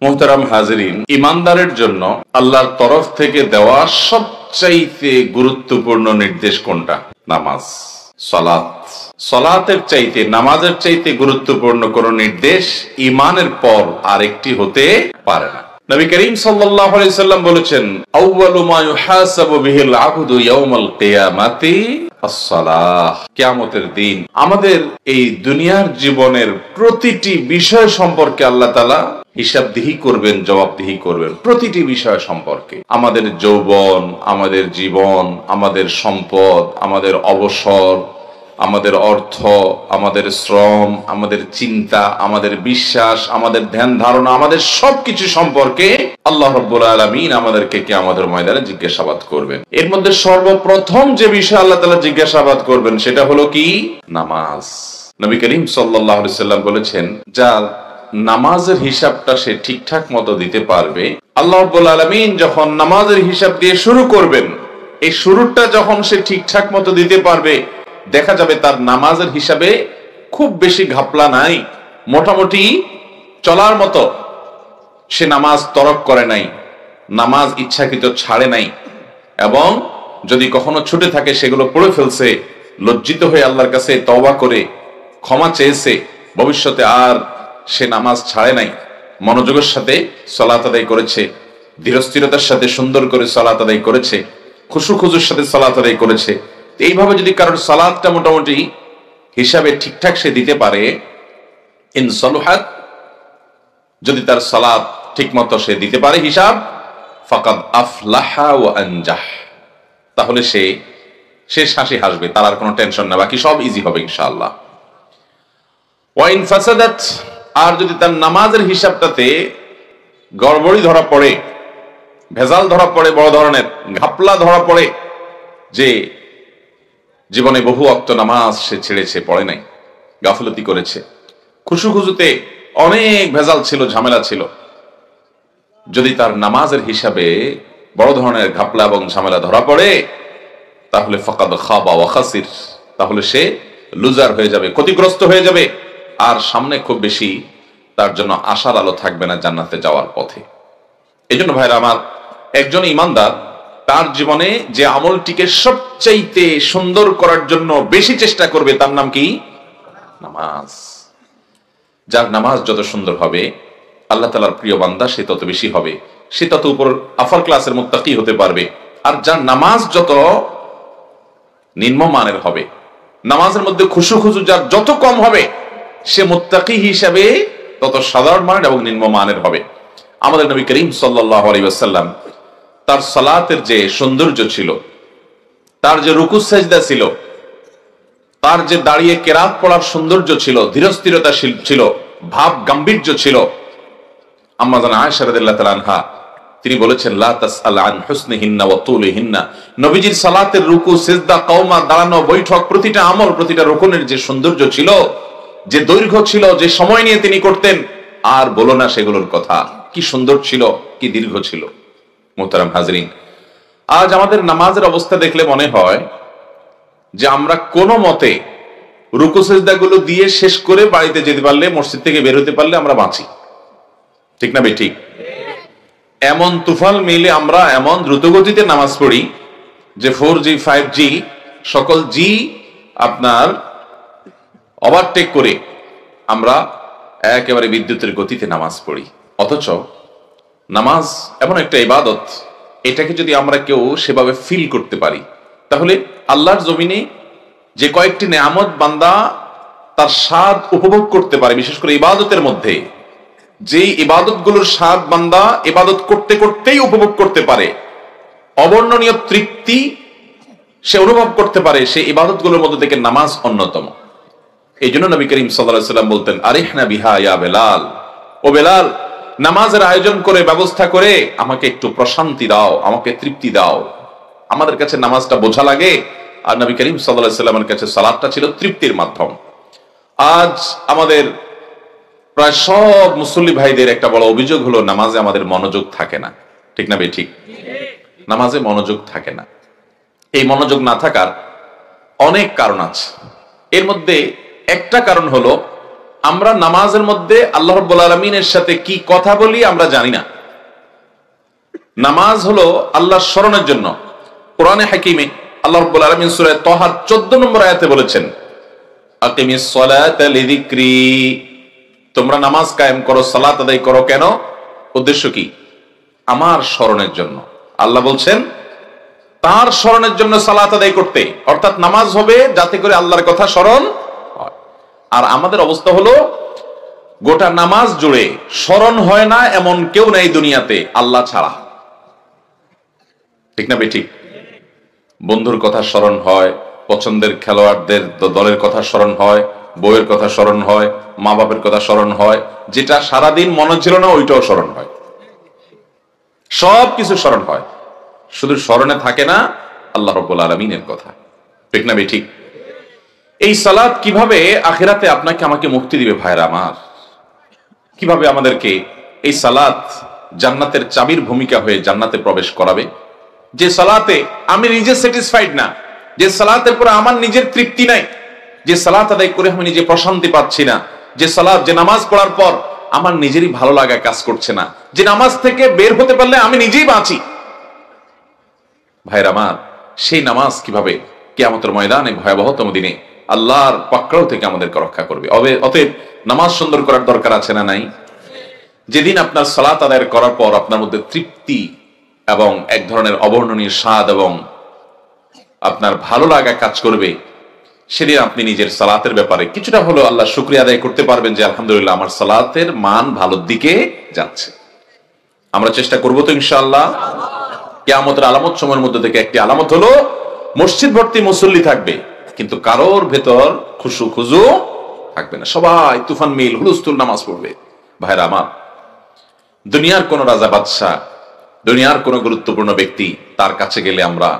মুহতারাম হাজিরিন, ইমানদারের জন্য আল্লাহর তরফ থেকে দেওয়া সবচাইতে গুরুত্বপূর্ণ নির্দেশ কোনটা? নামাজ, সালাত। সালাতের চাইতে, নামাজের চাইতে গুরুত্বপূর্ণ কোন নির্দেশ ইমানের পর আরেকটি হতে পারে না। নবী করিম সাল্লাল্লাহু আলাইহি সাল্লাম বলেছেন, আউয়ালু মা ইউহাসাবু বিহিল আবদু ইয়াউমাল কিয়ামাতি as-সালাহ। কিয়ামতের দিন আমাদের এই দুনিয়ার জীবনের প্রতিটি বিষয় সম্পর্কে আল্লাহ তাআলা হিসাবদিহি করবেন, জবাবদিহি করবেন। প্রতিটি বিষয় সম্পর্কে, আমাদের যৌবন, আমাদের জীবন, আমাদের সম্পদ, আমাদের অবসর, আমাদের অর্থ, আমাদের শ্রম, আমাদের চিন্তা, আমাদের বিশ্বাস, আমাদের ধ্যান ধারণা, আমাদের সবকিছু সম্পর্কে আল্লাহ রাব্বুল আলামিন আমাদেরকে কিয়ামতের ময়দানে জিজ্ঞাসাবাদ করবেন। এর মধ্যে সর্বপ্রথম যে বিষয় আল্লাহ তাআলা জিজ্ঞাসাবাদ করবেন সেটা হলো কি? নামাজ। নবী করিম সাল্লাল্লাহু আলাইহি সাল্লাম বলেছেন, যার নামাজের হিসাবটা সে ঠিকঠাক মতো দিতে পারবে, আল্লাহ রাব্বুল আলামিন যখন নামাজের হিসাব দিয়ে শুরু করবেন, এই শুরুটা যখন সে ঠিকঠাক মতো দিতে পারবে, দেখা যাবে তার নামাজের হিসাবে খুব বেশি ঘাপলা নাই, মোটামুটি চলার মতো। সে নামাজ তরক করে নাই, নামাজ ইচ্ছাকৃত ছাড়ে নাই, এবং যদি কখনো ছুটে থাকে সেগুলো পড়ে ফেলছে, লজ্জিত হয়ে আল্লাহর কাছে তওবা করে ক্ষমা চেয়েছে, ভবিষ্যতে আর সে নামাজ ছাড়ে নাই, মনোযোগের সাথে সালাত আদায় করেছে, ধীরস্থিরতার সাথে সুন্দর করে সালাত আদায় করেছে, খুশুখুজুর সাথে সালাত আদায় করেছে। এইভাবে যদি কারোর সালাতটা মোটামুটি হিসাবে ঠিকঠাক সে দিতে পারে, ইনসালুহাত, যদি তার সালাত ঠিক মতো সে দিতে পারে হিসাব, ফাকাদ আফলাহা ওয়া আনজাহ, তাহলে সে হাসি হাসবে, তার আর কোনো টেনশন না, বাকি সব ইজি হবে ইনশাআল্লাহ। ওয়া ইন ফাসাদাত, আর যদি তার নামাজের হিসাবটাতে গড়বড়ি ধরা পড়ে, ভেজাল ধরা পড়ে, বড় ধরনের ঘাপলা ধরা পড়ে, যে জীবনে বহু ওয়াক্ত নামাজ সে ছেড়েছে, পড়ে নাই, গাফলতি করেছে, খুশুখুজুতে অনেক ভেজাল ছিল, ঝামেলা ছিল, যদি তার নামাজের হিসাবে বড় ধরনের ঘাপলা এবং ঝামেলা ধরা পড়ে, তাহলে ফাকাদ খাবা ওয়া খাসির, তাহলে সে লুজার হয়ে যাবে, ক্ষতিগ্রস্ত হয়ে যাবে, আর সামনে খুব বেশি তার জন্য আশার আলো থাকবে না জান্নাতে যাওয়ার পথে। এই জন্য ভাইরা আমার, একজন ইমানদার তার জীবনে যে আমলটিকে সবচাইতে সুন্দর করার জন্য বেশি চেষ্টা করবে, তার নাম কি? নামাজ। যার নামাজ যত সুন্দর হবে, আল্লাহ তাআলার প্রিয় বান্দা সে তত বেশি হবে, সে তত উপর আফার ক্লাসের মুত্তাকি হতে পারবে। আর যার নামাজ যত নিম্নমানের হবে, নামাজের মধ্যে খুশুখুজু যার যত কম হবে, সে মুত্তাকি হিসাবে তত সাধারণ মানের এবং নিম্নমানের হবে। আমাদের নবী করিম সাল্লাল্লাহু আলাইহি ওয়াসাল্লাম তার সালাতের যে সৌন্দর্য ছিল, তার যে রুকু সাজদা ছিল, তার যে দাঁড়িয়ে কেরাত পড়ার সৌন্দর্য ছিল, ধীরস্থিরতা ছিল, ভাব গাম্ভীর্য ছিল, আম্মা জানা আয়েশা রাদিয়াল্লাহু তাআলা আনহা তিনি বলেছেন, লা তাসআল আন হুসনিহিন্না ওয়া তুলিহিন্না, নবীজির সালাতের রুকু, সিজদা, কওমা, দাঁড়ানো, বৈঠক, প্রতিটা আমল, প্রতিটা রুকুনের যে সৌন্দর্য ছিল, যে দৈর্ঘ্য ছিল, যে সময় নিয়ে তিনি করতেন, আর বলো না সেগুলোর কথা, কি সুন্দর ছিল, কি দীর্ঘ ছিল। মুহতারাম হাজরিন, আজ আমাদের নামাজের অবস্থা দেখলে মনে হয় যে আমরা কোনো মতে রুকু সিজদাগুলো দিয়ে শেষ করে বাড়িতে যেতে পারলে, মসজিদ থেকে বের হতে পারলে আমরা বাঁচি, ঠিক না বেঠিক? এমন তুফান মিলে আমরা এমন দ্রুতগতিতে নামাজ পড়ি যে 4G 5G সকল জি আপনার ওভারটেক করে আমরা একেবারে বিদ্যুতের গতিতে নামাজ পড়ি। অথচ নামাজ এমন একটা ইবাদত, এটাকে যদি আমরা কেউ সেভাবে ফিল করতে পারি, তাহলে আল্লাহর জমিনে যে কয়েকটি নেয়ামত বান্দা তার স্বাদ উপভোগ করতে পারে, বিশেষ করে ইবাদতের মধ্যে যে ইবাদতগুলোর স্বাদ বান্দা ইবাদত করতে করতেই উপভোগ করতে পারে, অবর্ণনীয় তৃপ্তি সে অনুভব করতে পারে, সেই ইবাদতগুলোর মধ্যে থেকে নামাজ অন্যতম। এই জন্য নবী করিম সাল্লাল্লাহু আলাইহি ওয়াসাল্লাম বলতেন, আরিহনা বিহা ইয়া বেলাল, ও বেলাল, নামাজের আয়োজন করে, ব্যবস্থা করে আমাকে একটু প্রশান্তি দাও, আমাকে তৃপ্তি দাও। আমাদের কাছে নামাজটা বোঝা লাগে, আর নবী করিম সাল্লাল্লাহু আলাইহি ওয়াসাল্লামের কাছে সালাতটা ছিল তৃপ্তির মাধ্যম। আজ আমাদের প্রায় সব মুসল্লি ভাইদের একটা বড় অভিযোগ হলো, নামাজে আমাদের মনোযোগ থাকে না, ঠিক না বেঠিক? নামাজে মনোযোগ থাকে না। এই মনোযোগ না থাকার অনেক কারণ আছে। এর মধ্যে একটা কারণ হলো আমরা নামাজের মধ্যে আল্লাহ রাব্বুল আলামিনের সাথে কি কথা বলি আমরা জানি না। নামাজ হলো আল্লাহর স্মরণের জন্য। কোরআনে হাকিমে আল্লাহ রাব্বুল আলামিন সূরা তাহা 14 নম্বর আয়াতে বলেছেন, আকিমিস সালাতা লিযিকরি, তোমরা নামাজ কায়েম করো, সালাত আদায় করো। কেন? উদ্দেশ্য কি? আমার স্মরণের জন্য। আল্লাহ বলছেন তার স্মরণের জন্য সালাত আদায় করতে, অর্থাৎ নামাজ হবে যাতে করে আল্লাহর কথা স্মরণ হয়। আর আমাদের অবস্থা হলো গোটা নামাজ জুড়ে স্মরণ হয় না এমন কেউ নেই দুনিয়াতে আল্লাহ ছাড়া। ঠিক না বেঠিক? বন্ধুর কথা স্মরণ হয়, পছন্দের খেলোয়াড়দের দলের কথা স্মরণ হয়, বউয়ের কথা স্মরণ হয়, মা বাপের কথা স্মরণ হয়, যেটা সারাদিন মনে ছিল না ওইটাও স্মরণ হয়, সব কিছু স্মরণ হয়, শুধু স্মরণে থাকে না আল্লাহ রাব্বুল আলামিনের কথা। ঠিক না বেঠিক? এই সালাত কিভাবে আখিরাতে আপনাকে আমাকে মুক্তি দিবে ভাইরা আমার? কিভাবে আমাদেরকে এই সালাত জান্নাতের চাবির ভূমিকা হয়ে জান্নাতে প্রবেশ করাবে? যে সালাতে আমি নিজে স্যাটিসফাইড না, যে সালাতের পরে আমার নিজের তৃপ্তি নাই, যে সালাত আদায় করে আমি নিজে প্রশান্তি পাচ্ছি না, যে সালাত, যে নামাজ পড়ার পর আমার নিজেরই ভালো লাগা কাজ করছে না, যে নামাজ থেকে বের হতে পারলে আমি নিজেই বাঁচি, ভাইরা আমার, সেই নামাজ কিভাবে কিয়ামতের ময়দানে ভয়াবহতম দিনে আল্লাহর পাকড়াও থেকে আমাদেরকে রক্ষা করবে? অতএব নামাজ সুন্দর করার দরকার আছে না নাই? যেদিন আপনার সালাত আদায় করার পর আপনার মধ্যে তৃপ্তি এবং এক ধরনের অবর্ণনীয় স্বাদ এবং আপনার ভালো লাগা কাজ করবে, সেদিন আপনি নিজের সালাতের ব্যাপারে কিছুটা হলো আল্লাহ শুকরিয়া আদায় করতে পারবেন যে আলহামদুলিল্লাহ আমার সালাতের মান ভালোর দিকে যাচ্ছে। আমরা চেষ্টা করবো তো ইনশাআল্লাহ। কিয়ামতের আলামত সময়ের মধ্যে থেকে একটি আলামত হলো মসজিদ ভর্তি মুসল্লি থাকবে, কিন্তু কারোর ভেতর খুশু খুজু থাকবে না, সবাই তুফান মিল হুলস্থুল নামাজ পড়বে। ভাইরা আমার, দুনিয়ার কোন রাজা বাদশাহ, দুনিয়ার কোন গুরুত্বপূর্ণ ব্যক্তি, তার কাছে গেলে আমরা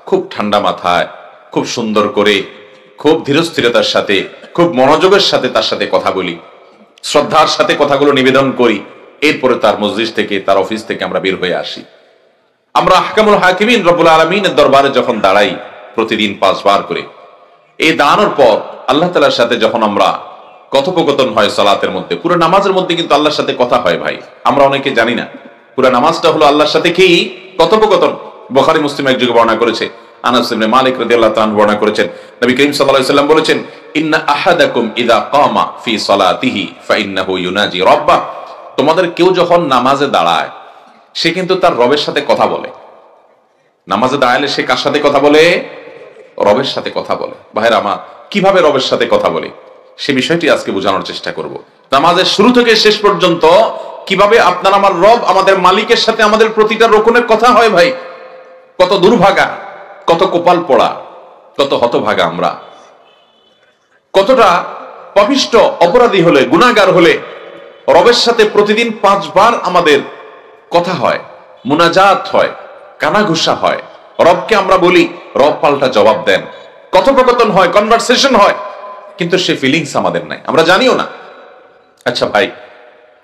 খুব ঠান্ডা মাথায়, খুব সুন্দর করে, খুব ধীরস্থিরতার সাথে, খুব মনোযোগের সাথে তার সাথে কথা বলি, শ্রদ্ধার সাথে কথাগুলো নিবেদন করি, এরপরে তার মজলিস থেকে, তার অফিস থেকে আমরা বের হয়ে আসি। আমরা আহকামুল হাকিমিন রব্বুল আলামিনের দরবারে যখন দাঁড়াই প্রতিদিন 5 বার করে, এই দাঁড়ানোর পর আল্লাহ তাআলার সাথে যখন আমরা কথোপকথন হয় সালাতের মধ্যে, পুরো নামাজের মধ্যে কিন্তু আল্লাহর সাথে কথা হয় ভাই। আমরা অনেকে জানি না পুরো নামাজটা হলো আল্লাহর সাথে কি কথোপকথন। বুখারী মুসলিম এক যুগে বর্ণনা করেছে, আনাস ইবনে মালিক রাদিয়াল্লাহু তাআলা বর্ণনা করেছেন, নবী করিম সাল্লাল্লাহু আলাইহি ওয়াসাল্লাম বলেছেন, ইন্না আহাদাকুম ইযা কামা ফি সালাতিহি ফাইন্নাহু ইউনাজি রাব্বাহ, তোমাদের কেউ যখন নামাজে দাঁড়ায় সে কিন্তু তার রবের সাথে কথা বলে। নামাজে দাঁড়ালে সে কার সাথে কথা বলে? রবের সাথে কথা বলে। ভাইরা আমার, কিভাবে রবের সাথে কথা বলে সে বিষয়টি আজকে বোঝানোর চেষ্টা করব। নামাজের শুরু থেকে শেষ পর্যন্ত কিভাবে আপনার আমার রব, আমাদের মালিকের সাথে আমাদের প্রতিটা রকমের কথা হয় ভাই। কত দুর্ভাগা, কত কপাল পোড়া, কত হতভাগা আমরা, কতটা পাপিষ্ঠ অপরাধী হলে, গুনাহগার হলে রবের সাথে প্রতিদিন 5 বার আমাদের কথা হয়, মুনাজাত হয়, কানাঘুষা হয়, রবকে আমরা বলি, রব পাল্টা জবাব দেন, কথোপকথন হয়, কনভারসেশন হয়, কিন্তু সে ফিলিংস আমাদের নাই, আমরা জানিও না। আচ্ছা ভাই,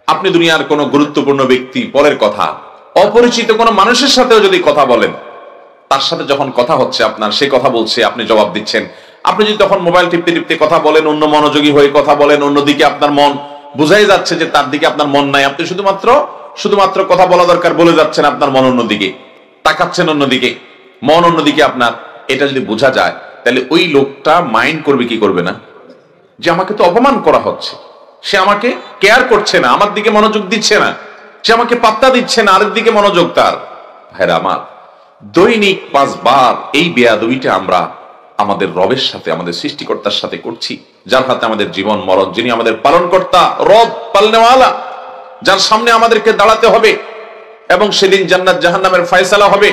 আপনি দুনিয়ার কোন গুরুত্বপূর্ণ ব্যক্তি, পরের কথা, অপরিচিত কোন মানুষের সাথেও যদি কথা বলেন, তার সাথে যখন কথা হচ্ছে আপনার, সে কথা বলছে, আপনি জবাব দিচ্ছেন, আপনি যদি তখন মোবাইল টিপতে টিপতে কথা বলেন, অন্য মনোযোগী হয়ে কথা বলেন, অন্যদিকে আপনার মন, বুঝাই যাচ্ছে যে তার দিকে আপনার মন নাই, আপনি শুধুমাত্র কথা বলা দরকার বলে যাচ্ছেন, আপনার মন অন্যদিকে, তাকাচ্ছেন অন্যদিকে, মন অন্যদিকে আপনার, এটা যদি বোঝা যায় তাহলে ওই লোকটা মাইন্ড করবে কি করবে না? যে আমাকে তো অপমান করা হচ্ছে, সে আমাকে কেয়ার করছে না, আমার দিকে মনোযোগ দিচ্ছে না, সে আমাকে পাত্তা দিচ্ছে না, আরেক দিকে মনোযোগ তার। ভাইরা আমার, দৈনিক 5 বার এই বেয়াদবিটা আমরা আমাদের রবের সাথে, আমাদের সৃষ্টিকর্তার সাথে করছি, যার হাতে আমাদের জীবন মরণ, যিনি আমাদের পালনকর্তা, রব পালনেওয়ালা, যার সামনে আমাদেরকে দাঁড়াতে হবে এবং সেদিন জান্নাত জাহান্নামের ফয়সালা হবে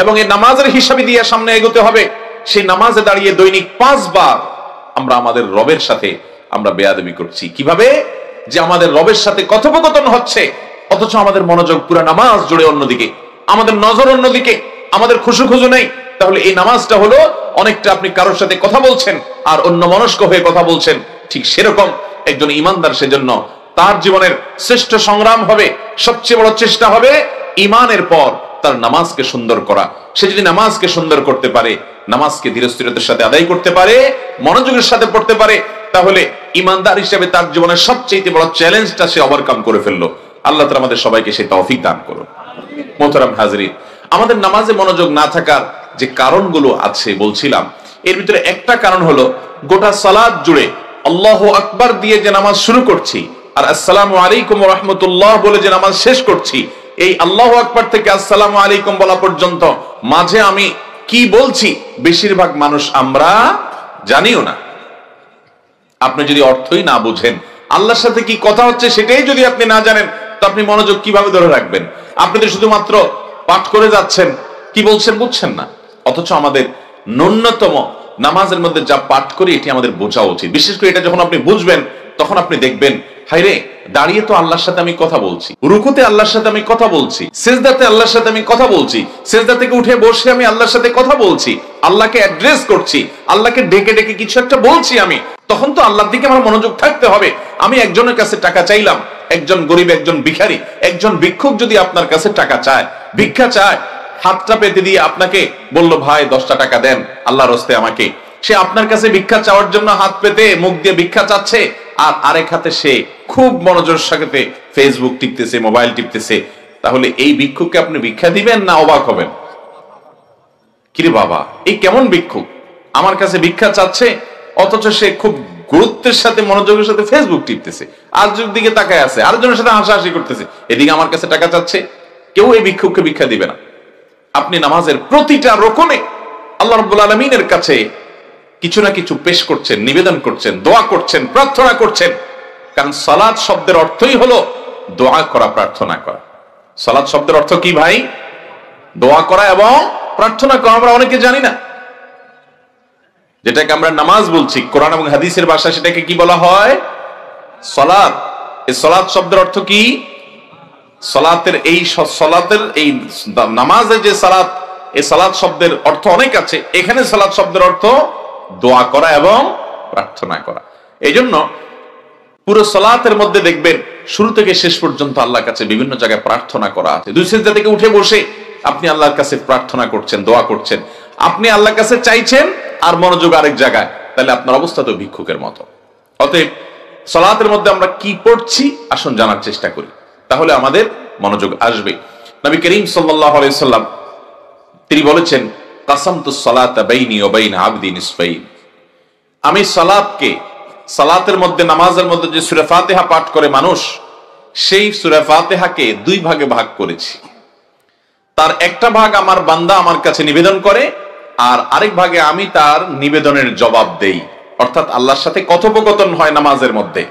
এবং এই নামাজের হিসাবে দিয়ে সামনে এগোতে হবে। সেই নামাজে দাঁড়িয়ে দৈনিক 5 বার আমরা আমাদের রবের সাথে আমরা বেয়াদবি করছি। কিভাবে? যে আমাদের রবের সাথে কথোপকথন হচ্ছে, অথচ আমাদের মনোযোগ পুরো নামাজ জুড়ে অন্যদিকে, আমাদের নজর অন্যদিকে, আমাদের খুশু নেই। তাহলে এই নামাজটা হলো অনেকটা আপনি কারোর সাথে কথা বলছেন আর অন্য মনস্ক হয়ে কথা বলছেন। ঠিক সেরকম একজন ইমানদার, সেজন্য তার জীবনের শ্রেষ্ঠ সংগ্রাম হবে, সবচেয়ে বড় চেষ্টা হবে ঈমানের পর তার নামাজকে সুন্দর করা। সে যদি নামাজকে সুন্দর করতে পারে, নামাজকে ধীরস্থিরতার সাথে আদায় করতে পারে, মনোযোগের সাথে পড়তে পারে, তাহলে ইমানদার হিসেবে তার জীবনের সবচেয়ে বড় চ্যালেঞ্জটা সে ওভারকাম করে ফেললো। আল্লাহ তাআলা আমাদের সবাইকে সেই তৌফিক দান করুন। মোহতারাম হাজরিন, আমাদের নামাজে মনোযোগ না থাকার যে কারণগুলো আছে বলছিলাম, এর ভিতরে একটা কারণ হলো গোটা সালাত জুড়ে আল্লাহু আকবার দিয়ে যে নামাজ শুরু করছি আর আসসালামু আলাইকুম ওয়া রাহমাতুল্লাহ বলে যে নামাজ শেষ করছি, এই আল্লাহু আকবার থেকে আসসালামু আলাইকুম বলা পর্যন্ত মাঝে আমি কি বলছি বেশিরভাগ মানুষ আমরা জানিও না। আপনি যদি অর্থই না বুঝেন, আল্লাহর সাথে কি কথা হচ্ছে সেটাই যদি আপনি না জানেন, তো আপনি মনোযোগ কিভাবে ধরে রাখবেন? আপনি তো শুধুমাত্র পাঠ করে যাচ্ছেন, কি বলছেন বুঝছেন না। অথচ আমাদের ন্যূনতম নামাজের মধ্যে যা পাঠ করি এটি আমাদের বোঝা উচিত। বিশেষ করে এটা যখন আপনি বুঝবেন তখন আপনি দেখবেন, হায়রে দাঁড়িয়ে তো আল্লাহর সাথে আমি কথা বলছি, রুকুতে আল্লাহর সাথে আমি কথা বলছি, সিজদাতে আল্লাহর সাথে আমি কথা বলছি, সিজদা থেকে উঠে বসে আমি আল্লাহর সাথে কথা বলছি, আল্লাহকে অ্যাড্রেস করছি, আল্লাহকে ডেকে ডেকে কিছু একটা বলছি আমি। তখন তো আল্লাহর দিকে আমার মনোযোগ থাকতে হবে। আমি একজনের কাছে টাকা চাইলাম, একজন গরিব, একজন ভিখারি, একজন ভিক্ষুক যদি আপনার কাছে টাকা চায়, ভিক্ষা চায়, হাতটা পেতে দিয়ে আপনাকে বলল, ভাই 10টা টাকা দেন আল্লাহর রাস্তে আমাকে। সে আপনার কাছে ভিক্ষা চাওয়ার জন্য হাত পেতে মুখ দিয়ে ভিক্ষা চাচ্ছে, আর আরেক হাতে সে খুব মনোযোগের সাথে ফেসবুক টিপতেছে, মোবাইল টিপতেছে। তাহলে এই ভিক্ষুককে আপনি ভিক্ষা দিবেন না অবাক হবেন? কিরে বাবা, এই কেমন ভিক্ষুক, আমার কাছে ভিক্ষা চাচ্ছে অথচ সে খুব গুরুত্বের সাথে মনোযোগের সাথে ফেসবুক টিপতেছে, আরেকজনের দিকে তাকায় আছে, আরেকজনের সাথে হাসাহাসি করতেছে, এদিকে আমার কাছে টাকা চাচ্ছে। কেউ এই ভিক্ষুককে ভিক্ষা দিবে না। আপনি নামাজের প্রতিটা রকমে আল্লাহ রাব্বুল আলামিনের কাছে কিছু না কিছু পেশ করছেন, নিবেদন করছেন, দোয়া করছেন, প্রার্থনা করছেন। কারণ সালাত শব্দের অর্থই হলো দোয়া করা, প্রার্থনা করা। সালাত শব্দের অর্থ কি ভাই? দোয়া করা এবং প্রার্থনা করা। আমরা অনেকে জানি না, যেটাকে আমরা নামাজ বলছি, কোরআন এবং হাদিসের ভাষায় সেটাকে কি বলা হয়? সালাত। এই সালাত শব্দের অর্থ কি? সালাতের এই নামাজের যে সালাত, এই সালাত শব্দের অর্থ অনেক আছে। এখানে সালাত শব্দের অর্থ দোয়া করা এবং প্রার্থনা করা। এই জন্য পুরো সালাতের মধ্যে দেখবেন শুরু থেকে শেষ পর্যন্ত আল্লাহর কাছে বিভিন্ন জায়গায় প্রার্থনা করা আছে। দুই সিজদা থেকে উঠে বসে আপনি আল্লাহর কাছে প্রার্থনা করছেন, দোয়া করছেন, আপনি আল্লাহর কাছে চাইছেন আর মনোযোগ আরেক জায়গায়, তাহলে আপনার অবস্থা তো ভিক্ষুকের মতো। অতএব সালাতের মধ্যে আমরা কি পড়ছি আসুন জানার চেষ্টা করি, তাহলে আমাদের মনোযোগ আসবে। নবী করিম সাল্লাল্লাহু আলাইহি সাল্লাম তিনি বলেছেন, কাসামতুস সালাতা বাইনি ওয়া বাইনা আবদি নিসফাইন। আমি সালাতের মধ্যে, নামাজের মধ্যে যে সূরা ফাতিহা পাঠ করে মানুষ, সেই সূরা ফাতিহাকে দুই ভাগে ভাগ করেছি। তার একটা ভাগ আমার বান্দা আমার কাছে নিবেদন করে, আর আরেক ভাগে আমি তার নিবেদনের জবাব দেই। অর্থাৎ আল্লাহর সাথে কথোপকথন হয় নামাজের মধ্যে।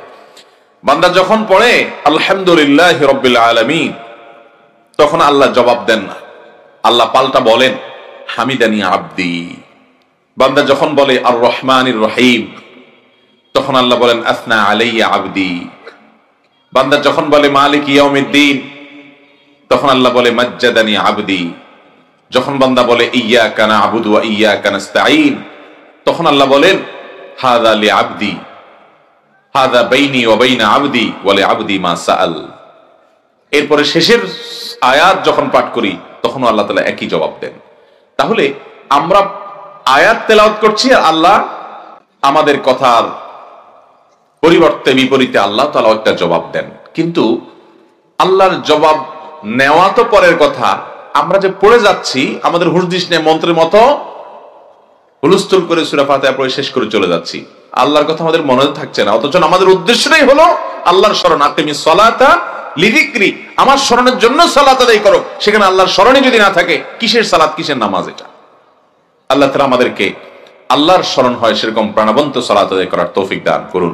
বান্দা যখন পড়ে আলহামদুলিল্লাহি রাব্বিল আলামিন, তখন আল্লাহ জবাব দেন না, আল্লাহ পাল্টা বলেন হামিদানি আবদি। বান্দা যখন বলে আর রহমানির রহিম, তখন আল্লাহ বলেন আসনা আলাইয়া আবদি। বান্দা যখন বলে মালিক ইয়াউমিদ্দিন, তখন আল্লাহ বলে মাজ্জাদানি আবদি। যখন বান্দা বলে ইয়্যাকা না'বুদু ওয়া ইয়্যাকা নাস্তাঈন, তখন আল্লাহ বলেন হাযা লি আবদি, হাযা বাইনি ওয়া বাইনা আবদি ওয়া লি আবদি মা সাআল। এরপরে শেষের আয়াত যখন পাঠ করি তখন আল্লাহ তাআলা একই জবাব দেন। তাহলে আমরা আয়াত তেলাওয়াত করছি আর আল্লাহ আমাদের কথার পরিবর্তে, বিপরীতে আল্লাহ তাআলা একটা জবাব দেন। কিন্তু আল্লাহর জবাব নেওয়া তো পরের কথা, আমরা যে পড়ে যাচ্ছি আমাদের হুঁশ নেই, মন্ত্রের মতো হুলস্থুল করে সূরা ফাতিহা পড়ে শেষ করে চলে যাচ্ছি, আল্লাহর কথা আমাদের মনে থাকছে না। অথচ আমাদের উদ্দেশ্যটাই হলো আল্লাহর স্মরণ। আকিমিস সালাতা লিযিকরি, আমার স্মরণের জন্য সালাত আদায় করো। সেখানে আল্লাহর স্মরণই যদি না থাকে, কিসের সালাত, কিসের নামাজ? এটা আল্লাহ তাআলা আমাদেরকে আল্লাহর স্মরণ হয় সেরকম প্রাণবন্ত সালাত আদায় করার তৌফিক দান করুন।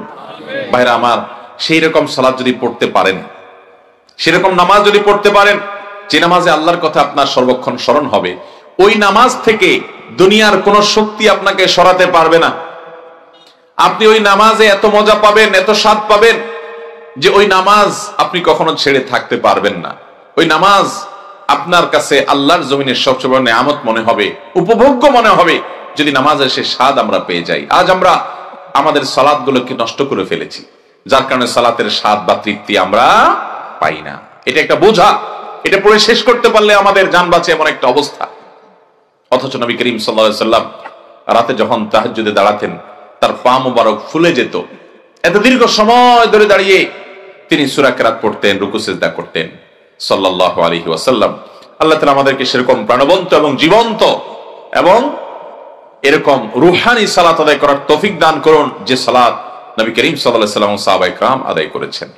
ভাইরা আমার, সেই রকম সালাত যদি পড়তে পারেন, সেরকম নামাজ যদি পড়তে পারেন, যে নামাজে আল্লাহর কথা আপনার সর্বক্ষণ স্মরণ হবে, ওই নামাজ থেকে দুনিয়ার কোন শক্তি আপনাকে সরাতে পারবে না। আপনি ওই নামাজে এত মজা পাবেন, এত স্বাদ পাবেন যে ওই নামাজ আপনি কখনো ছেড়ে থাকতে পারবেন না। ওই নামাজ আপনার কাছে আল্লাহর জমিনের সবচেয়ে বড় নিয়ামত মনে হবে, উপভোগ্য মনে হবে, যদি নামাজের সে স্বাদ আমরা পেয়ে যাই। আজ আমরা আমাদের সালাতগুলোকে নষ্ট করে ফেলেছি, যার কারণে সালাতের স্বাদ বা তৃপ্তি আমরা পাই না। এটা একটা বোঝা, এটা পড়ে শেষ করতে পারলে আমাদের জান বাঁচে এমন একটা অবস্থা। অথচ নবী করিম সাল্লাল্লাহু আলাইহি সাল্লাম রাতে যখন তাহাজ্জুদে দাঁড়াতেন, তার পা মুবারক ফুলে যেত, এত দীর্ঘ সময় ধরে দাঁড়িয়ে তিনি সূরা কিরাত পড়তেন, রুকু সিজদা করতেন সাল্লাল্লাহু আলাইহি ওয়াসাল্লাম। আল্লাহ তাআলা আমাদেরকে সেরকম প্রাণবন্ত এবং জীবন্ত এবং এরকম রুহানি সালাত আদায় করার তৌফিক দান করুন, যে সালাত নবী করিম সাল্লাল্লাহু আলাইহি ওয়াসাল্লাম ও সাহাবায়ে কেরাম আদায় করেছেন।